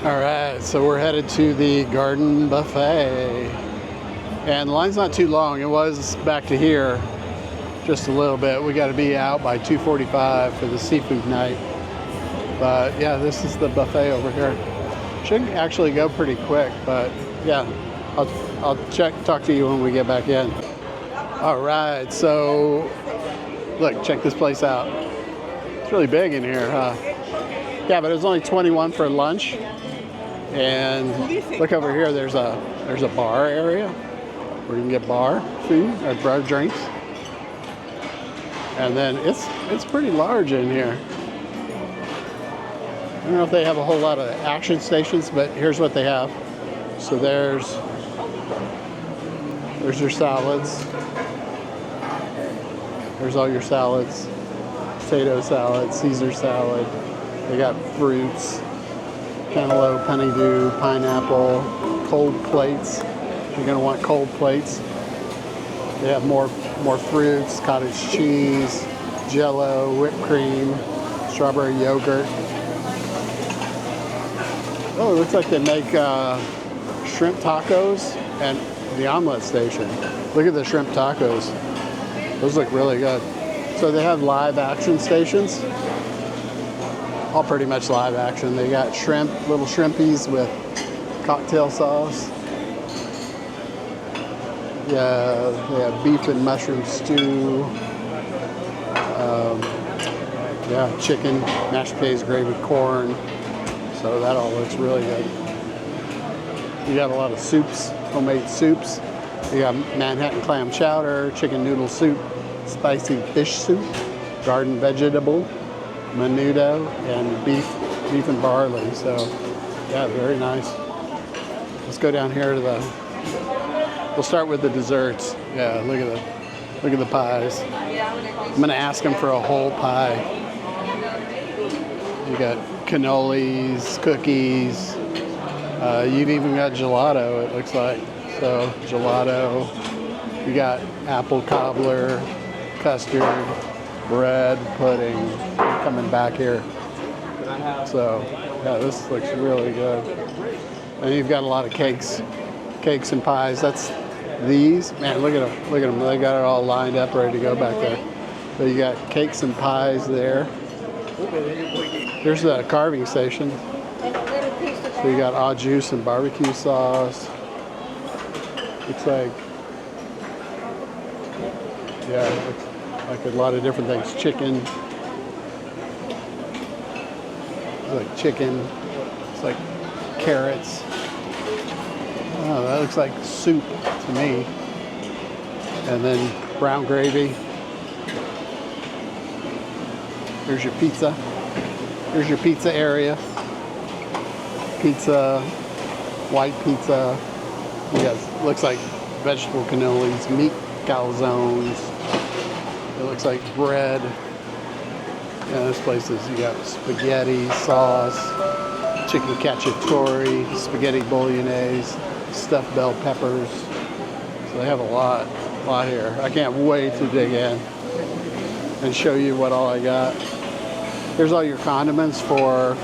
All right, so we're headed to the garden buffet. And the line's not too long. It was back to here just a little bit. We got to be out by 2:45 for the seafood night. But yeah, this is the buffet over here. Should actually go pretty quick, but yeah, I'll talk to you when we get back in. All right, so look, check this place out. It's really big in here, huh? Yeah, but it was only 21 for lunch. And look over here, there's a bar area where you can get bar food or bar drinks. And then it's pretty large in here. I don't know if they have a whole lot of action stations, but here's what they have. So there's your salads. There's all your salads. Potato salad, Caesar salad. They got fruits, cantaloupe, honeydew, pineapple, cold plates. You're gonna want cold plates. They have more fruits, cottage cheese, Jello, whipped cream, strawberry yogurt. Oh, it looks like they make shrimp tacos and the omelet station. Look at the shrimp tacos. Those look really good. So they have live action stations. All pretty much live action. They got shrimp, little shrimpies with cocktail sauce. Yeah, they have beef and mushroom stew. Yeah, chicken, mashed potatoes, gravy, corn. So that all looks really good. You got a lot of soups, homemade soups. You got Manhattan clam chowder, chicken noodle soup, spicy fish soup, garden vegetable, menudo, and beef and barley. So yeah, very nice. Let's go down here to we'll start with the desserts. Yeah, look at the pies. I'm gonna ask them for a whole pie. You got cannolis, cookies. You've even got gelato, it looks like. So gelato. You got apple cobbler, custard, bread, pudding. Coming back here. So yeah, this looks really good. And you've got a lot of cakes and pies. That's these. Man, look at them. They got it all lined up, ready to go back there. So you got cakes and pies there. Here's the carving station. So you got au jus and barbecue sauce. Looks like, yeah, it looks like a lot of different things. Chicken. It's like chicken. It's like carrots. Oh, that looks like soup to me. And then brown gravy. Here's your pizza. Here's your pizza area. Pizza, white pizza. You got, looks like vegetable cannolis, meat calzones. It looks like bread. Yeah, this place is, you got spaghetti, sauce, chicken cacciatore, spaghetti bolognese, stuffed bell peppers. So they have a lot here. I can't wait to dig in and show you what all I got. Here's all your condiments for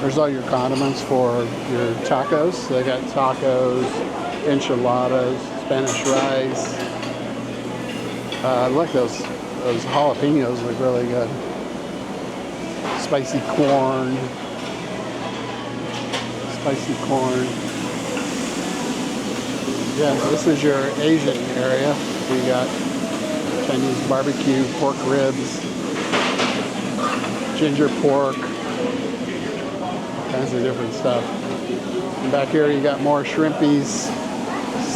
your tacos. So they got tacos, enchiladas, Spanish rice. I like those jalapenos look really good. Spicy corn. Yeah, this is your Asian area. So you got Chinese barbecue, pork ribs, ginger pork, all kinds of different stuff. And back here you got more shrimpies,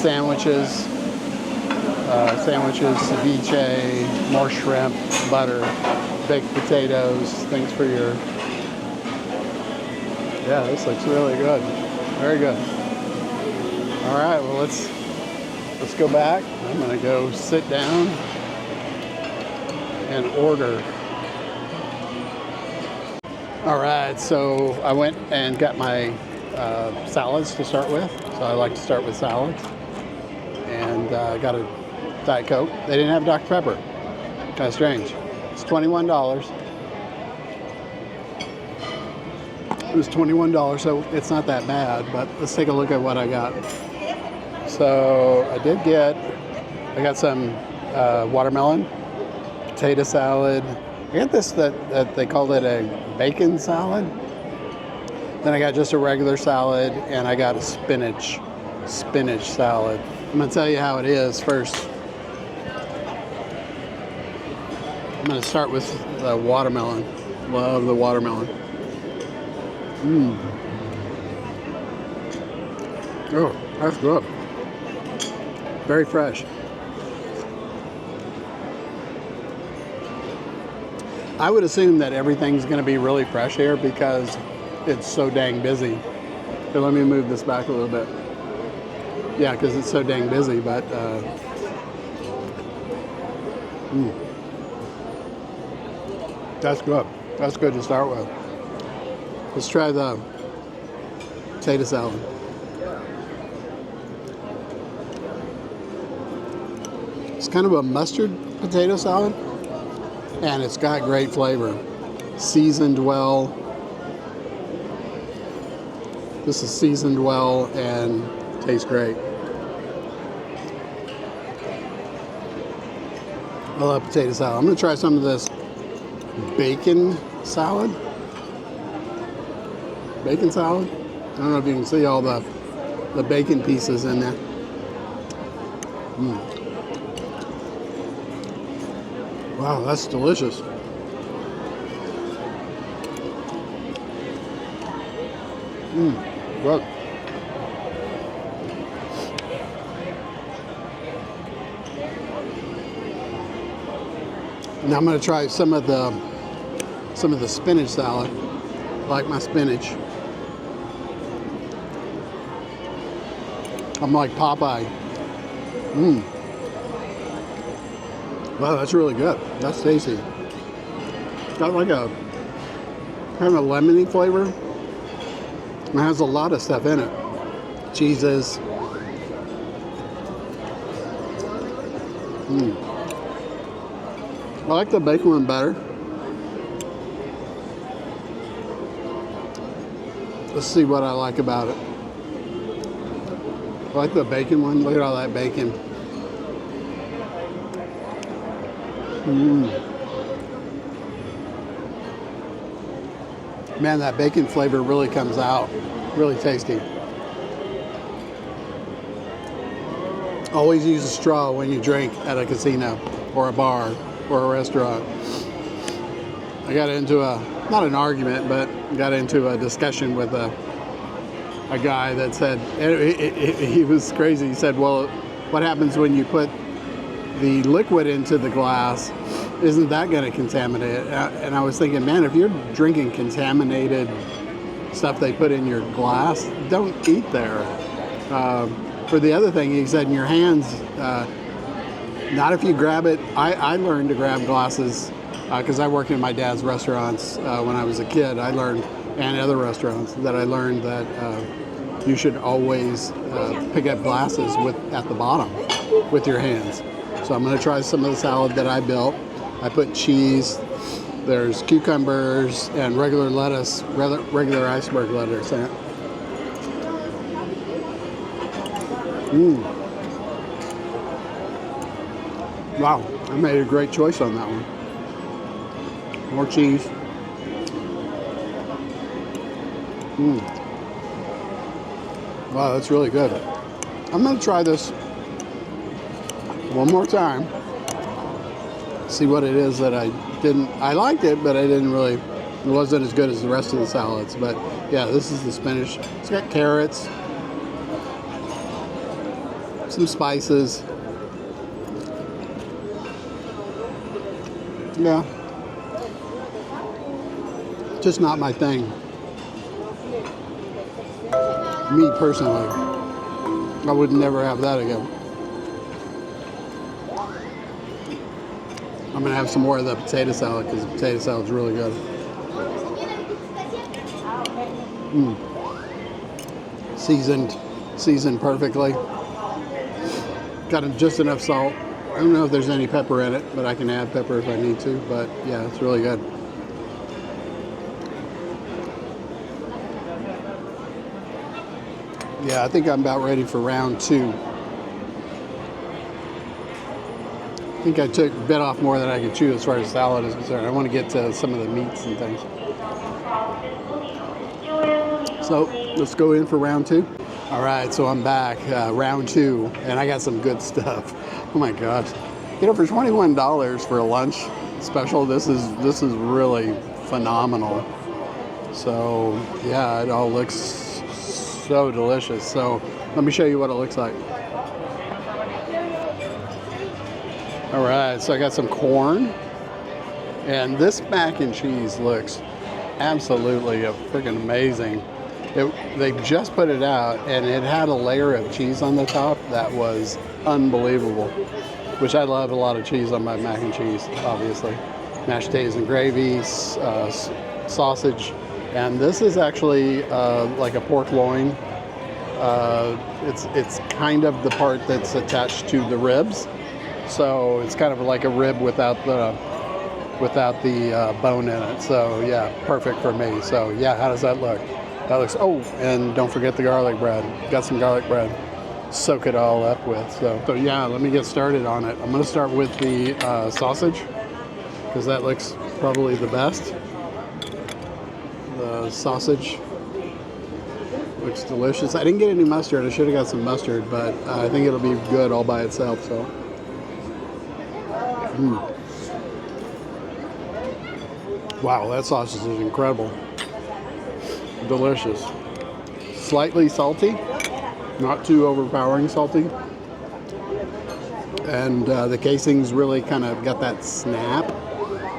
sandwiches, ceviche, more shrimp, butter, baked potatoes, things for your... Yeah, this looks really good. Very good. All right, well let's go back. I'm gonna go sit down and order. All right, so I went and got my salads to start with. So I like to start with salads. And I got a Diet Coke. They didn't have Dr. Pepper. Kind of strange. It's $21. It was $21, so it's not that bad, but let's take a look at what I got. So I got some watermelon, potato salad. I got this that they called it a bacon salad. Then I got just a regular salad, and I got a spinach salad. I'm gonna tell you how it is first. I'm gonna start with the watermelon. Love the watermelon. Oh, that's good. Very fresh. I would assume that everything's going to be really fresh here because it's so dang busy. Here, let me move this back a little bit. Yeah, because it's so dang busy, but that's good. That's good to start with. Let's try the potato salad. It's kind of a mustard potato salad, and it's got great flavor. Seasoned well. This is seasoned well and tastes great. I love potato salad. I'm going to try some of this bacon salad. Bacon salad. I don't know if you can see all the bacon pieces in there. Wow, that's delicious. Good. Now I'm going to try some of the spinach salad. I like my spinach. I'm like Popeye. Wow, that's really good. That's tasty. Got like a kind of a lemony flavor. It has a lot of stuff in it. Cheeses. I like the bacon one better. Let's see what I like about it. I like the bacon one. Look at all that bacon. Man, that bacon flavor really comes out. Really tasty. Always use a straw when you drink at a casino or a bar or a restaurant. I got into not an argument, but got into a discussion with a guy that said, he was crazy. He said, well, what happens when you put the liquid into the glass? Isn't that going to contaminate it? And I was thinking, man, if you're drinking contaminated stuff they put in your glass, don't eat there. For the other thing, he said, in your hands, not if you grab it. I learned to grab glasses because I worked in my dad's restaurants when I was a kid. I learned, and other restaurants, that I learned that you should always pick up glasses at the bottom with your hands. So I'm going to try some of the salad that I built. I put cheese, there's cucumbers, and regular lettuce, regular iceberg lettuce in it. Wow, I made a great choice on that one. More cheese. Wow, that's really good. I'm going to try this one more time. See what it is that I liked it, but it wasn't as good as the rest of the salads. But yeah, this is the spinach. It's got carrots, some spices. Yeah. Just not my thing. Me personally. I would never have that again. I'm going to have some more of the potato salad because the potato salad is really good. Seasoned perfectly. Got just enough salt. I don't know if there's any pepper in it, but I can add pepper if I need to. But yeah, it's really good. Yeah, I think I'm about ready for round two. I think I bit off more than I could chew as far as salad is concerned. I want to get to some of the meats and things. So let's go in for round two. All right, so I'm back, round two, and I got some good stuff. Oh my gosh. You know, for $21 for a lunch special, this is really phenomenal. So yeah, it all looks so delicious. So let me show you what it looks like. All right, so I got some corn, and this mac and cheese looks absolutely freaking amazing. They just put it out, and it had a layer of cheese on the top that was unbelievable, which I love a lot of cheese on my mac and cheese, obviously. Mashed potatoes and gravy, sausage, and this is actually like a pork loin. It's kind of the part that's attached to the ribs. So it's kind of like a rib without the bone in it. So yeah, perfect for me. So yeah, how does that look? That looks, oh, and don't forget the garlic bread. Got some garlic bread. Soak it all up with. So yeah, let me get started on it. I'm gonna start with the sausage, because that looks probably the best. The sausage looks delicious. I didn't get any mustard. I should have got some mustard, but I think it'll be good all by itself. So. Wow, that sausage is incredible. Delicious. Slightly salty, not too overpowering salty. And the casing's really kind of got that snap,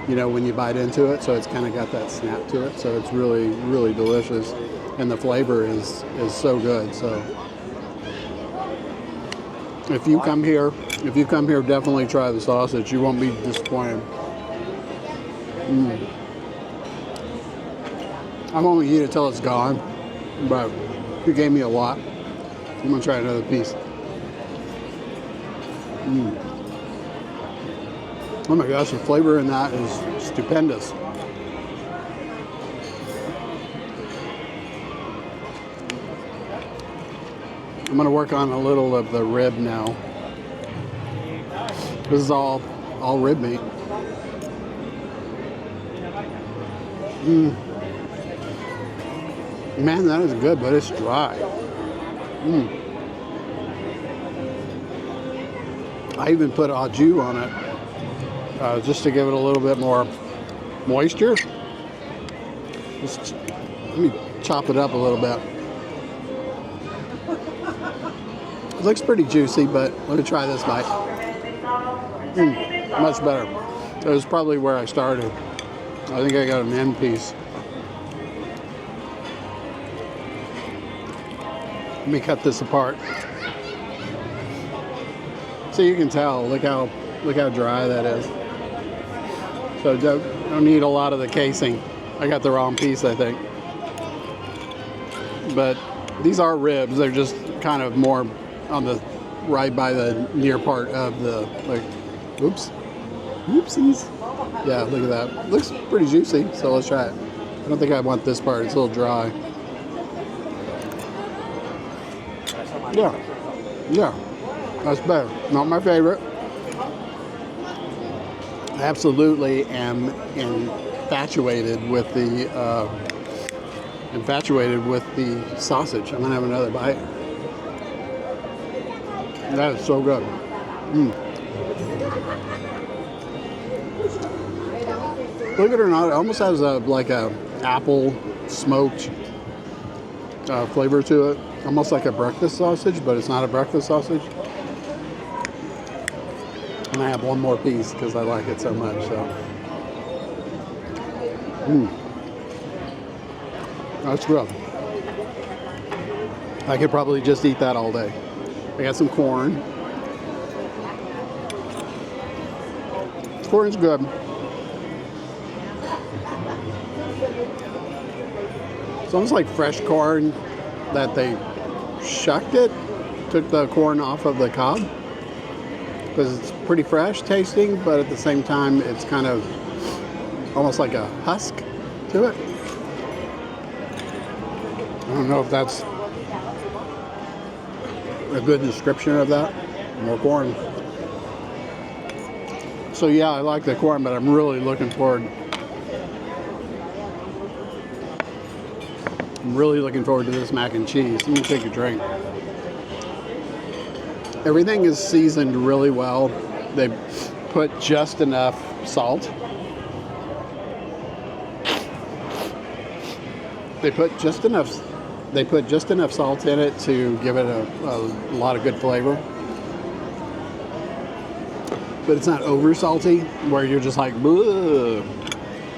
you know, when you bite into it. So it's kind of got that snap to it. So it's really, really delicious. And the flavor is so good. So if you come here, definitely try the sausage. You won't be disappointed. I won't eat it till it's gone, but you gave me a lot. I'm gonna try another piece. Oh my gosh, the flavor in that is stupendous. I'm gonna work on a little of the rib now. This is all rib meat. Man, that is good, but it's dry. I even put au jus on it, just to give it a little bit more moisture. Let me chop it up a little bit. It looks pretty juicy, but let me try this bite. Much better. That was probably where I started. I think I got an end piece. Let me cut this apart. So you can tell, look how dry that is. So don't need a lot of the casing. I got the wrong piece, I think. But these are ribs. They're just kind of more on the right by the near part of the, like, oops. Oopsies. Yeah, look at that. Looks pretty juicy, so let's try it. I don't think I want this part. It's a little dry. Yeah, that's better. Not my favorite. I absolutely am infatuated with the sausage. I'm gonna have another bite. That is so good. Believe it or not, it almost has like a apple smoked flavor to it. Almost like a breakfast sausage, but it's not a breakfast sausage. And I have one more piece because I like it so much. So, that's good. I could probably just eat that all day. I got some corn. Corn's good. It's almost like fresh corn that they shucked it, took the corn off of the cob, because it's pretty fresh tasting, but at the same time it's kind of almost like a husk to it. I don't know if that's a good description of that. More corn. So yeah, I like the corn, but I'm really looking forward. I'm really looking forward to this mac and cheese. Let me take a drink. Everything is seasoned really well. They put just enough salt. They put just enough salt in it to give it a lot of good flavor. But it's not over salty where you're just like, bleh.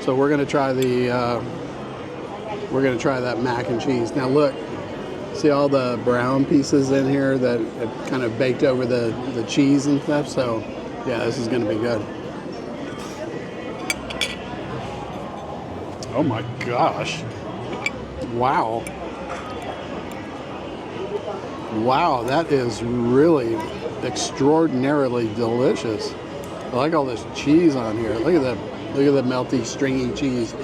So we're gonna try that mac and cheese. Now look, see all the brown pieces in here that have kind of baked over the cheese and stuff. So yeah, this is gonna be good. Oh my gosh. Wow. Wow, that is really extraordinarily delicious. I like all this cheese on here. Look at the melty, stringy cheese.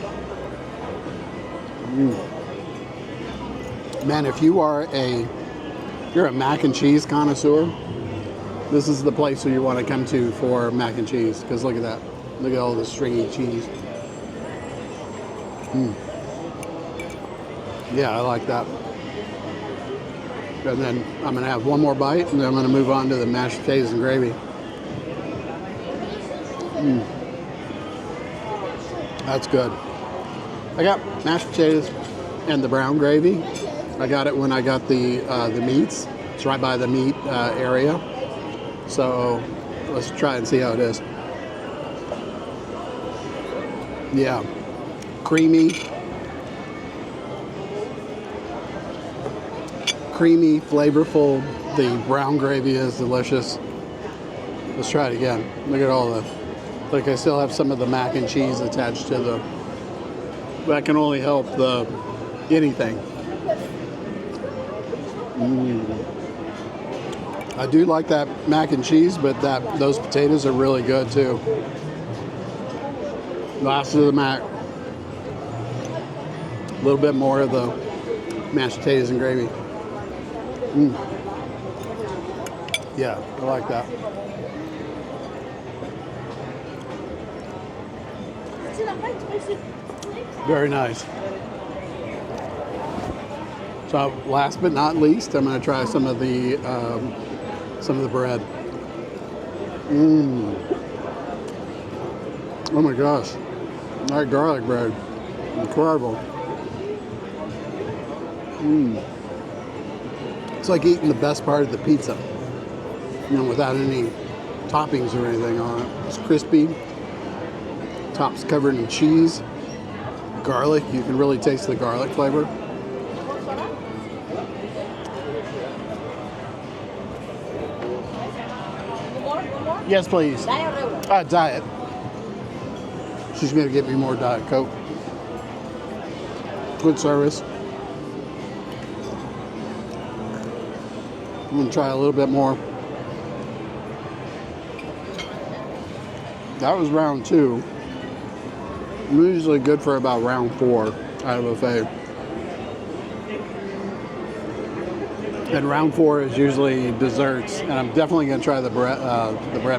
Man, if you're a mac and cheese connoisseur, this is the place where you want to come to for mac and cheese. Because look at that. Look at all the stringy cheese. Yeah, I like that. And then I'm going to have one more bite, and then I'm going to move on to the mashed potatoes and gravy. That's good. I got mashed potatoes and the brown gravy. I got it when I got the meats. It's right by the meat area. So let's try and see how it is. Yeah, creamy, flavorful. The brown gravy is delicious. Let's try it again. Look at all like I still have some of the mac and cheese attached to the, that can only help anything. I do like that mac and cheese, but those potatoes are really good too. Last of the mac. A little bit more of the mashed potatoes and gravy. Yeah, I like that. Very nice. So last but not least, I'm going to try some of the bread. Oh my gosh, that garlic bread, incredible. It's like eating the best part of the pizza, without any toppings or anything on it. It's crispy. Top's covered in cheese, garlic. You can really taste the garlic flavor. Yes, please. Diet. She's going to get me more Diet Coke. Good service. I'm going to try a little bit more. That was round 2. I'm usually good for about round 4 out of a buffet. And round 4 is usually desserts, and I'm definitely going to try the bread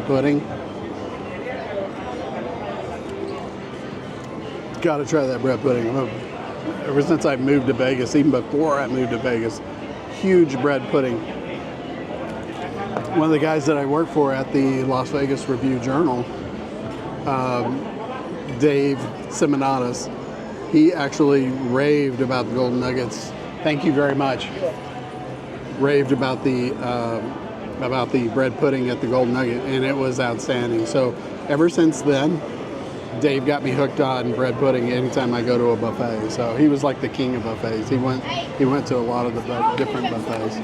pudding. Got to try that bread pudding. Ever since I moved to Vegas, even before I moved to Vegas, huge bread pudding. One of the guys that I work for at the Las Vegas Review-Journal, Dave Simonatis, he actually raved about the Golden Nuggets. Thank you very much. Raved about the bread pudding at the Golden Nugget, and it was outstanding. So ever since then, Dave got me hooked on bread pudding anytime I go to a buffet. So he was like the king of buffets. He went to a lot of the different buffets.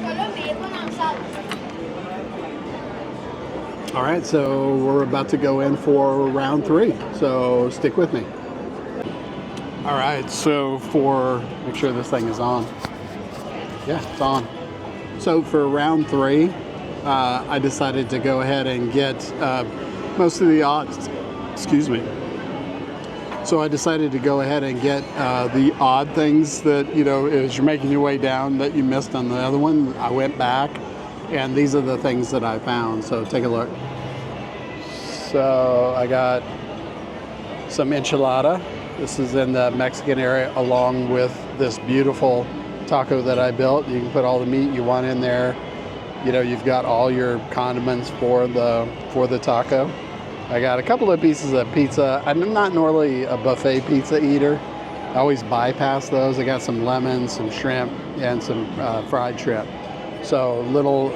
All right, so we're about to go in for round 3. So stick with me. All right, so make sure this thing is on. Yeah, it's on. So for round 3, I decided to go ahead and get most of the odds. Excuse me. So I decided to go ahead and get the odd things that, as you're making your way down that you missed on the other one. I went back And these are the things that I found, so take a look. So I got some enchilada. This is in the Mexican area, along with this beautiful taco that I built. You can put all the meat you want in there. You know, you've got all your condiments for the taco. I got a couple of pieces of pizza. I'm not normally a buffet pizza eater. I always bypass those. I got some lemons, some shrimp, and some fried shrimp. So little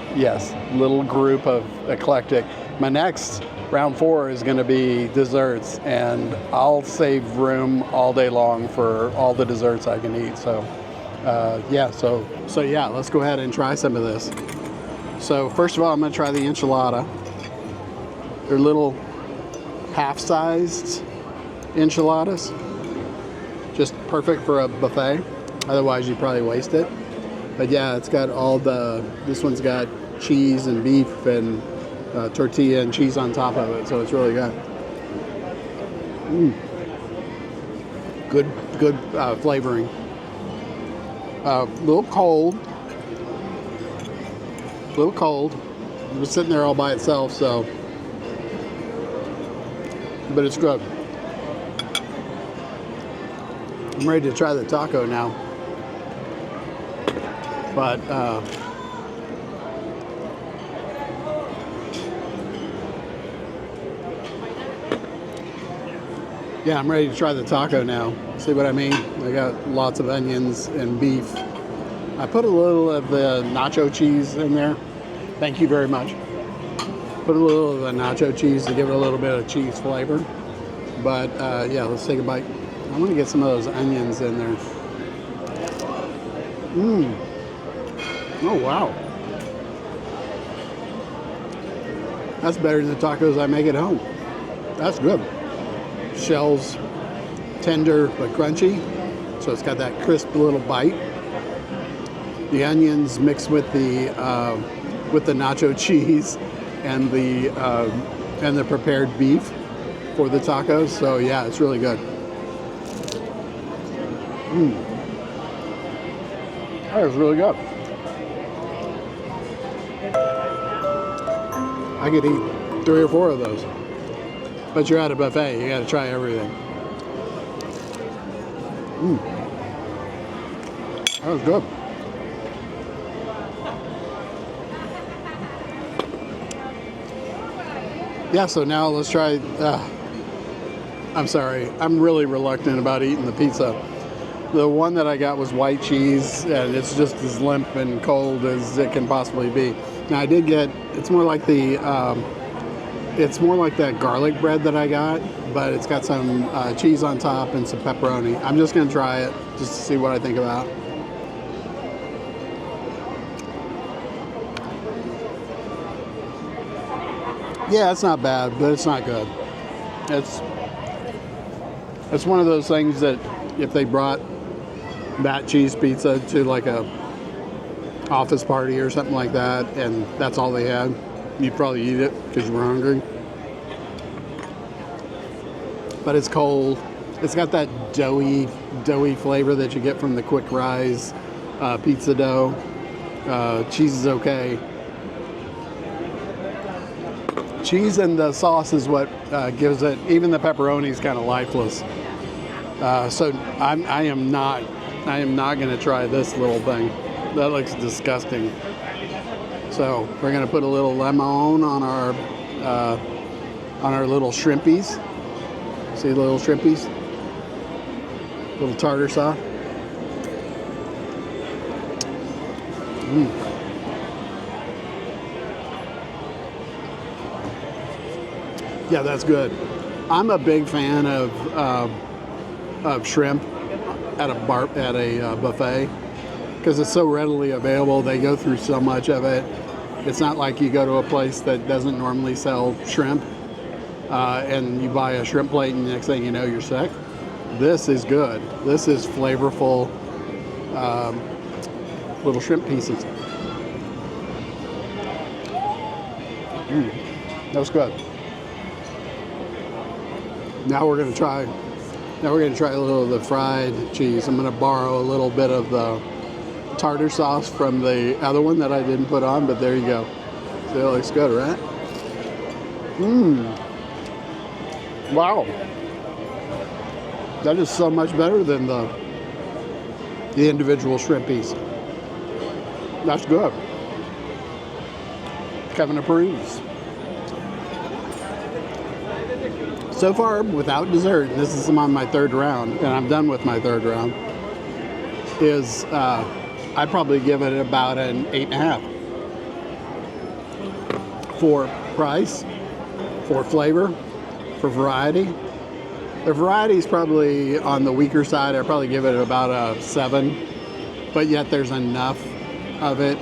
group of eclectic. My next round 4 is going to be desserts, and I'll save room all day long for all the desserts I can eat. So yeah, let's go ahead and try some of this. So first of all, I'm going to try the enchilada. They're little half-sized enchiladas. Just perfect for a buffet. Otherwise, you'd probably waste it. But yeah, it's got this one's got cheese and beef and tortilla and cheese on top of it. So it's really good. Good flavoring. A little cold. It was sitting there all by itself, so. But it's good. I'm ready to try the taco now. But yeah, I'm ready to try the taco now. See what I mean? I got lots of onions and beef. I put a little of the nacho cheese in there. Thank you very much. Put a little of the nacho cheese to give it a little bit of cheese flavor. But yeah, let's take a bite. I want to get some of those onions in there. Oh, wow. That's better than the tacos I make at home. That's good. Shells tender but crunchy. So it's got that crisp little bite. The onions mixed with the nacho cheese and the prepared beef for the tacos. So yeah, it's really good. That was really good. I could eat 3 or 4 of those. But you're at a buffet, you gotta try everything. That was good. Yeah, so now let's try, I'm sorry, I'm really reluctant about eating the pizza. The one that I got was white cheese, and it's just as limp and cold as it can possibly be. Now I did get, it's more like that garlic bread that I got, but it's got some cheese on top and some pepperoni. I'm just gonna try it just to see what I think about it. Yeah, it's not bad, but it's not good. It's one of those things that if they brought that cheese pizza to like a office party or something like that, and that's all they had, you'd probably eat it because you were hungry. But it's cold. It's got that doughy flavor that you get from the quick rise pizza dough. Cheese is okay. Cheese and the sauce is what gives it. Even the pepperoni is kind of lifeless. So I am not going to try this little thing. That looks disgusting. So we're going to put a little lemon on our little shrimpies. See the little shrimpies? Little tartar sauce. Yeah, that's good. I'm a big fan of shrimp at a buffet because it's so readily available. They go through so much of it. It's not like you go to a place that doesn't normally sell shrimp and you buy a shrimp plate and the next thing you know you're sick. This is good. This is flavorful little shrimp pieces. That's good. Now we're going to try a little of the fried cheese. I'm going to borrow a little bit of the tartar sauce from the other one that I didn't put on, but there you go. So it looks good, right? Wow. That is so much better than the individual shrimp piece. That's good. Kevin approves. So far, without dessert, this is on my third round, and I'm done with my third round, is I'd probably give it about an 8.5. For price, for flavor, for variety. The variety is probably on the weaker side. I'd probably give it about a 7, but yet there's enough of it,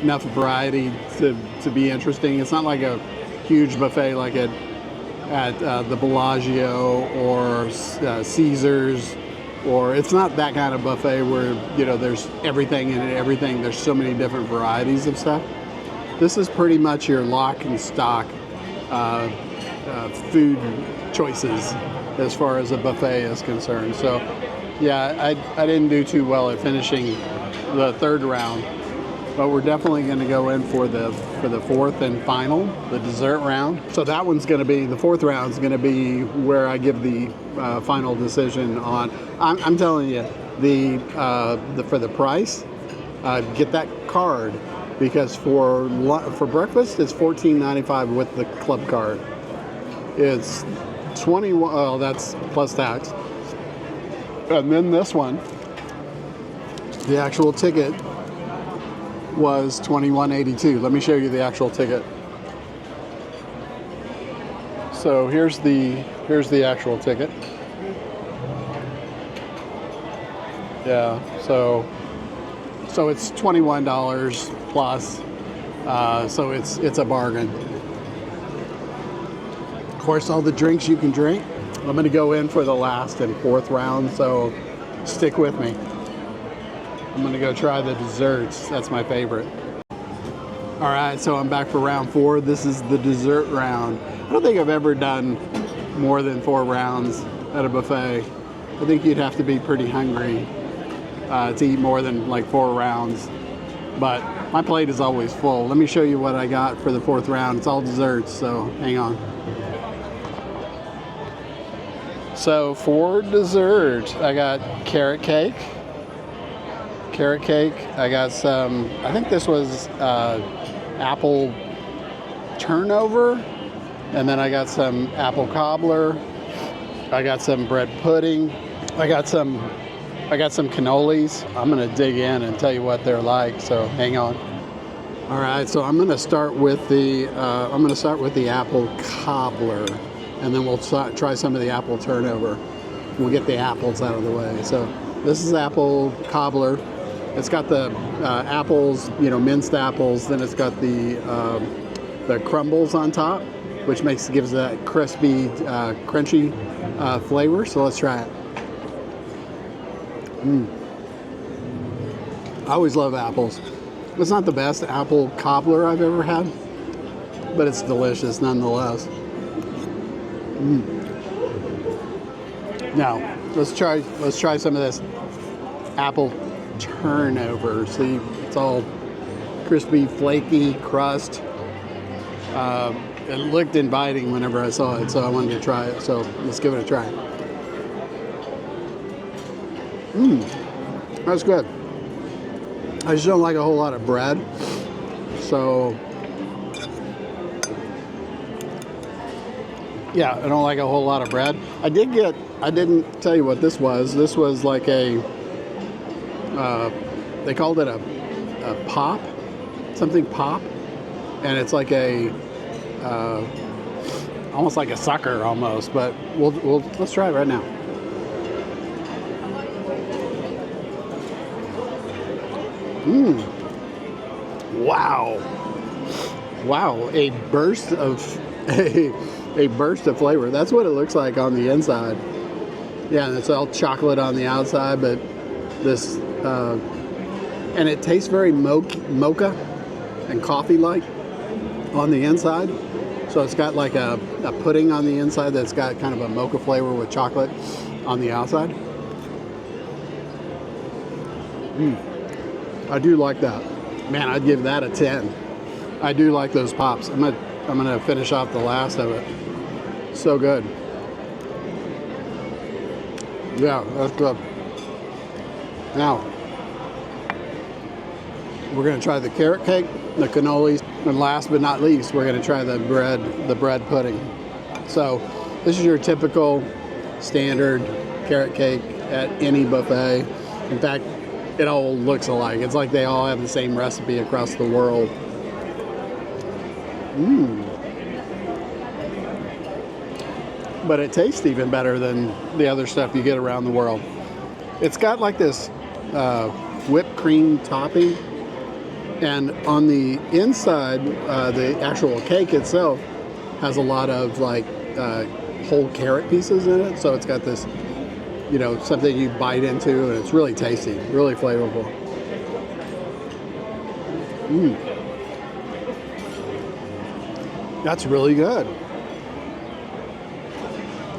enough variety to be interesting. It's not like a huge buffet like at the Bellagio or Caesars, or it's not that kind of buffet where, you know, there's everything in it, everything. There's so many different varieties of stuff. This is pretty much your lock and stock food choices as far as a buffet is concerned. So, yeah, I didn't do too well at finishing the third round, but we're definitely going to go in for the fourth and final, the dessert round. So that one's going to be, the fourth round is going to be where I give the final decision on. I'm telling you, for the price, get that card, because for breakfast it's $14.95 with the club card. It's 21. Oh, that's plus tax. And then this one, the actual ticket was $21.82. Let me show you the actual ticket. So here's the actual ticket. Yeah, so it's $21 plus. So it's a bargain. Of course, all the drinks you can drink. I'm going to go in for the last and fourth round, so stick with me. I'm going to go try the desserts. That's my favorite. All right, so I'm back for round 4. This is the dessert round. I don't think I've ever done more than 4 rounds at a buffet. I think you'd have to be pretty hungry to eat more than like 4 rounds. But my plate is always full. Let me show you what I got for the 4th round. It's all desserts, so hang on. So for dessert, I got carrot cake. I got some, I think this was apple turnover. And then I got some apple cobbler. I got some bread pudding. I got some cannolis. I'm gonna dig in and tell you what they're like, so hang on. All right, so I'm gonna start with the apple cobbler, and then we'll try some of the apple turnover. We'll get the apples out of the way. So this is apple cobbler. It's got the apples, you know, minced apples. Then it's got the crumbles on top, which gives that crispy, crunchy flavor. So let's try it. I always love apples. It's not the best apple cobbler I've ever had, but it's delicious nonetheless. Now let's try some of this apple turnover. See, it's all crispy, flaky crust. It looked inviting whenever I saw it, so I wanted to try it. So let's give it a try. That's good. I just don't like a whole lot of bread, so yeah, I don't like a whole lot of bread. I didn't tell you what this was. This was like a, they called it a pop, something pop, and it's like a, almost like a sucker almost, but let's try it right now. Wow, a burst of flavor. That's what it looks like on the inside. Yeah, and it's all chocolate on the outside, but this and it tastes very mocha and coffee-like on the inside. So it's got like a pudding on the inside that's got kind of a mocha flavor with chocolate on the outside. I do like that. Man, I'd give that a 10. I do like those pops. I'm gonna finish off the last of it. So good. Yeah, that's good. Now, we're gonna try the carrot cake, the cannolis, and last but not least, we're gonna try the bread pudding. So, this is your typical standard carrot cake at any buffet. In fact, it all looks alike. It's like they all have the same recipe across the world. But it tastes even better than the other stuff you get around the world. It's got like this whipped cream topping, and on the inside, the actual cake itself has a lot of like whole carrot pieces in it. So it's got this, you know, something you bite into, and it's really tasty, really flavorful. That's really good.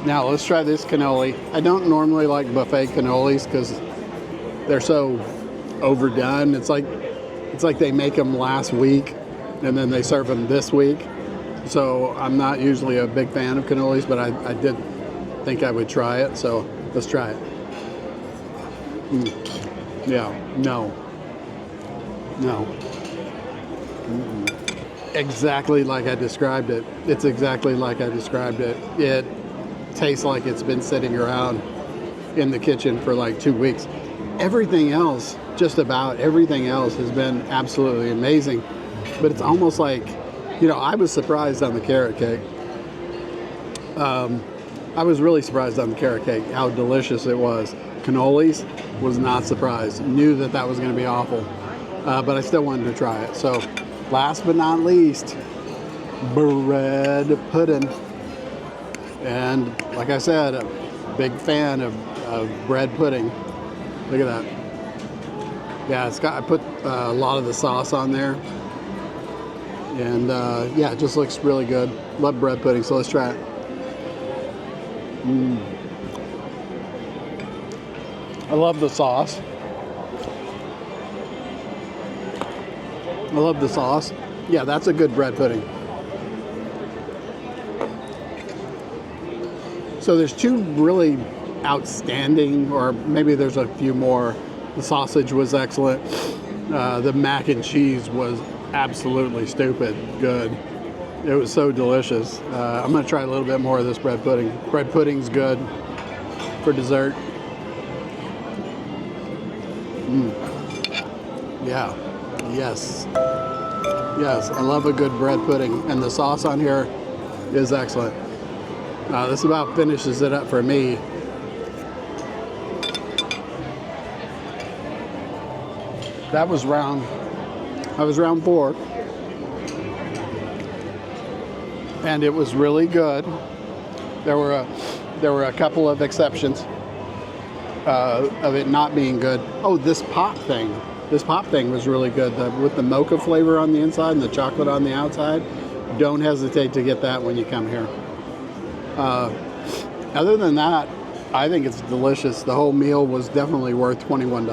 Now let's try this cannoli. I don't normally like buffet cannolis because they're so overdone. It's like they make them last week and then they serve them this week. So I'm not usually a big fan of cannolis, but I did think I would try it. So let's try it. Yeah, no. Exactly like I described it. It's exactly like I described it. It tastes like it's been sitting around in the kitchen for like 2 weeks. Everything else, just about everything else, has been absolutely amazing. But it's almost like, you know, I was surprised on the carrot cake. I was really surprised on the carrot cake, how delicious it was. Cannolis, was not surprised. Knew that was going to be awful. But I still wanted to try it. So, last but not least, bread pudding. And like I said, a big fan of bread pudding. Look at that. Yeah, I put a lot of the sauce on there. And yeah, it just looks really good. Love bread pudding, so let's try it. I love the sauce. I love the sauce. Yeah, that's a good bread pudding. So there's two really outstanding, or maybe there's a few more. The sausage was excellent. The mac and cheese was absolutely stupid good. It was so delicious. I'm going to try a little bit more of this bread pudding. Bread pudding's good for dessert. Yeah. Yes. Yes, I love a good bread pudding. And the sauce on here is excellent. This about finishes it up for me. That was round 4. And it was really good. There were a couple of exceptions of it not being good. Oh, this pop thing. This pop thing was really good. With the mocha flavor on the inside and the chocolate on the outside. Don't hesitate to get that when you come here. Other than that, I think it's delicious. The whole meal was definitely worth $21.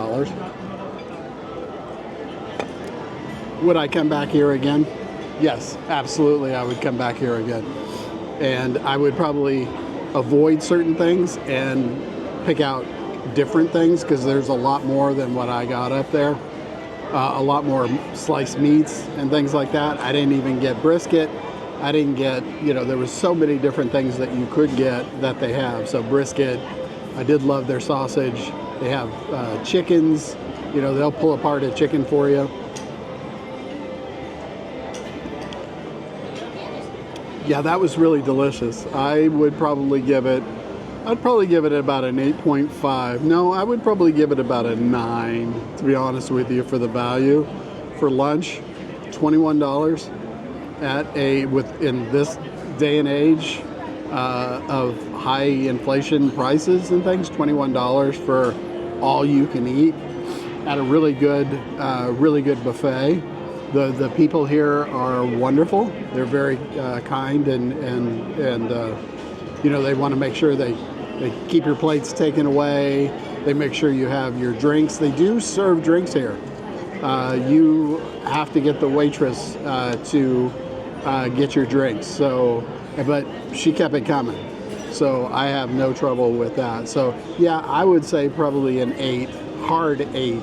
Would I come back here again? Yes, absolutely, I would come back here again. And I would probably avoid certain things and pick out different things because there's a lot more than what I got up there. A lot more sliced meats and things like that. I didn't even get brisket. I didn't get, there was so many different things that you could get that they have. So brisket, I did love their sausage. They have chickens, they'll pull apart a chicken for you. Yeah, that was really delicious. I'd probably give it about an 8.5. No, I would probably give it about a 9, to be honest with you, for the value. For lunch, $21 in this day and age of high inflation prices and things, $21 for all you can eat at a really good buffet. The people here are wonderful. They're very kind and they want to make sure they keep your plates taken away. They make sure you have your drinks. They do serve drinks here. you have to get the waitress to get your drinks. So, but she kept it coming. So I have no trouble with that. So yeah, I would say probably an 8, hard 8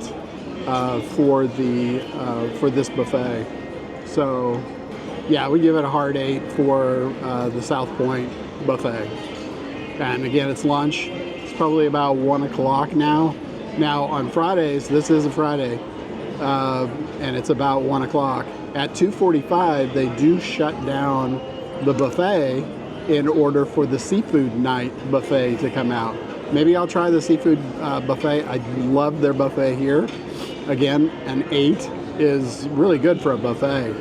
for this buffet. So yeah, we give it a hard 8 for the South Point buffet. And again, it's lunch. It's probably about 1 o'clock now. Now on Fridays, this is a Friday, and it's about 1 o'clock. At 2:45, they do shut down the buffet in order for the seafood night buffet to come out. Maybe I'll try the seafood buffet. I love their buffet here. Again, an 8 is really good for a buffet.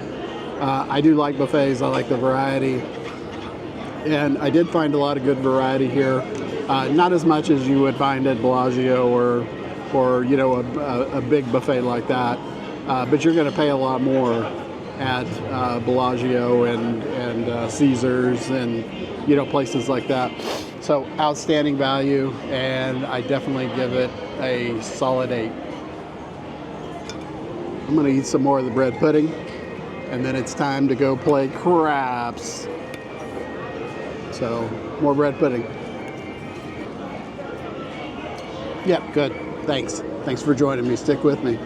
I do like buffets. I like the variety. And I did find a lot of good variety here. Not as much as you would find at Bellagio or you know, a big buffet like that. But you're going to pay a lot more at Bellagio and Caesars and, you know, places like that. So outstanding value, and I definitely give it a solid 8. I'm going to eat some more of the bread pudding, and then it's time to go play craps. So more bread pudding. Yep, good. Thanks for joining me. Stick with me.